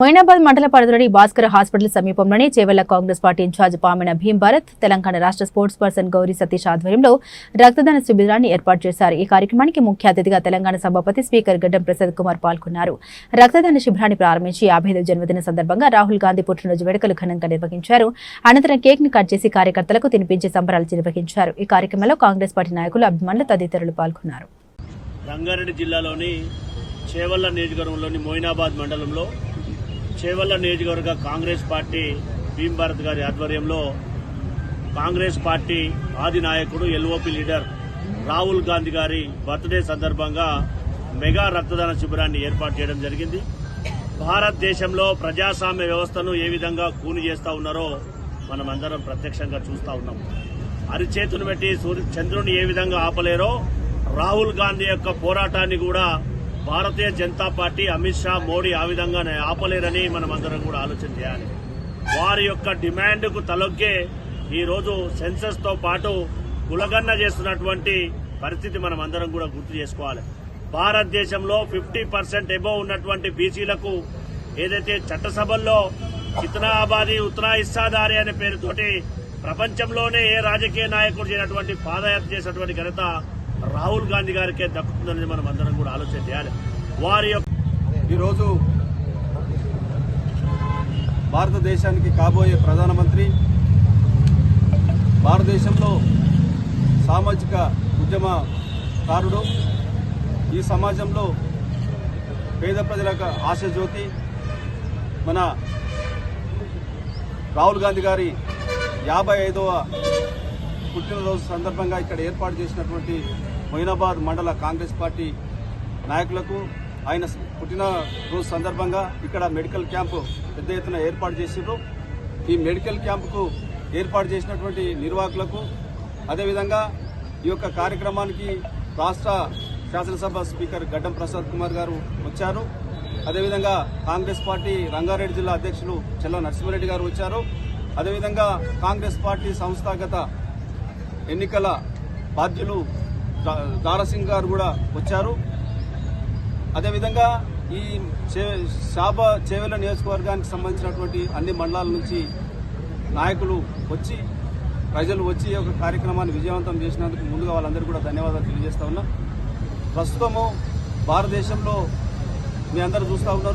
మొయినాబాద్ మండల పరిధిలోని భాస్కర్ హాస్పిటల్ సమీపంలోని చేవెళ్ల కాంగ్రెస్ పార్టీ ఇన్ఛార్జ్ పామిన భీం భారత్ తెలంగాణ రాష్ట్ర స్పోర్ట్స్ పర్సన్ గౌరీ సతీష్ ఆధ్వర్యంలో రక్తదాన శిబిరాన్ని ఏర్పాటు చేశారు. ఈ కార్యక్రమానికి ముఖ్య అతిథిగా తెలంగాణ సభాపతి స్పీకర్ గడ్డం ప్రసాద్ కుమార్ పాల్గొన్నారు. రక్తదాన శిబిరాన్ని ప్రారంభించి 55వ జన్మదిన సందర్భంగా రాహుల్ గాంధీ పుట్టినరోజు వేడుకలు ఘనంగా నిర్వహించారు. అనంతరం కేక్ ను కట్ చేసి కార్యకర్తలకు తినిపించి సంబరాలు నిర్వహించారు. ఈ కార్యక్రమంలో కాంగ్రెస్ పార్టీ నాయకులు, అభిమానులు తదితరులు పాల్గొన్నారు. రంగారెడ్డి జిల్లాలోని చేవెళ్ల నియోజకవర్గంలోని మొయినాబాద్ మండలంలో చేవెళ్ల నియోజకవర్గ కాంగ్రెస్ పార్టీ భీం భారత్ గారి ఆధ్వర్యంలో కాంగ్రెస్ పార్టీ ఆది నాయకుడు ఎల్ఓపి లీడర్ రాహుల్ గాంధీ గారి బర్త్డే సందర్భంగా మెగా రక్తదాన శిబిరాన్ని ఏర్పాటు చేయడం జరిగింది. భారతదేశంలో ప్రజాస్వామ్య వ్యవస్థను ఏ విధంగా కూని చేస్తా ఉన్నారో మనమందరం ప్రత్యక్షంగా చూస్తా ఉన్నాం. అరిచేతులు పెట్టి చంద్రుని ఏ విధంగా ఆపలేరో రాహుల్ గాంధీ యొక్క పోరాటాన్ని కూడా భారతీయ జనతా పార్టీ, అమిత్ షా, మోడీ ఆ విధంగానే ఆపలేరని మనం అందరం కూడా ఆలోచన చేయాలి. వారి యొక్క డిమాండ్కు తలొగ్గే ఈరోజు సెన్సస్ తో పాటు కులగన్న చేస్తున్నటువంటి పరిస్థితి మనం అందరం కూడా గుర్తు చేసుకోవాలి. భారతదేశంలో 50% ఎబోవ్ ఉన్నటువంటి బీసీలకు ఏదైతే చట్టసభల్లో ఇతనా ఆబాదీ ఉతనా హిస్సాదారీ అనే పేరుతోటి ప్రపంచంలోనే ఏ రాజకీయ నాయకుడు చేయనటువంటి పాదయాత్ర చేసినటువంటి ఘనత రాహుల్ గాంధీ గారికే దక్కుతుందని మనం అందరం కూడా ఆలోచన చేయాలి. వారి ఈరోజు భారతదేశానికి కాబోయే ప్రధానమంత్రి, భారతదేశంలో సామాజిక ఉద్యమకారుడు, ఈ సమాజంలో పేద ప్రజలకు ఆశాజ్యోతి మన రాహుల్ గాంధీ గారి 55వ పుట్టినరోజు సందర్భంగా ఇక్కడ ఏర్పాటు చేసినటువంటి మొయినాబాద్ మండల కాంగ్రెస్ పార్టీ నాయకులకు ఆయన పుట్టినరోజు సందర్భంగా ఇక్కడ మెడికల్ క్యాంపు పెద్ద ఎత్తున ఏర్పాటు చేసిండ్రు. ఈ మెడికల్ క్యాంపుకు ఏర్పాటు చేసినటువంటి నిర్వాహకులకు, అదేవిధంగా ఈ యొక్క కార్యక్రమానికి రాష్ట్ర శాసనసభ స్పీకర్ గడ్డం ప్రసాద్ కుమార్ గారు వచ్చారు. అదేవిధంగా కాంగ్రెస్ పార్టీ రంగారెడ్డి జిల్లా అధ్యక్షులు చెల్ల నరసింహారెడ్డి గారు వచ్చారు. అదేవిధంగా కాంగ్రెస్ పార్టీ సంస్థాగత ఎన్నికల బాధ్యులు దారాసింగ్ గారు కూడా వచ్చారు. అదేవిధంగా ఈ చేవెళ్ల నియోజకవర్గానికి సంబంధించినటువంటి అన్ని మండలాల నుంచి నాయకులు వచ్చి, ప్రజలు వచ్చి ఒక కార్యక్రమాన్ని విజయవంతం చేసినందుకు ముందుగా వాళ్ళందరూ కూడా ధన్యవాదాలు తెలియజేస్తా ఉన్నా. ప్రస్తుతము భారతదేశంలో మీ అందరూ చూస్తూ ఉన్నారు,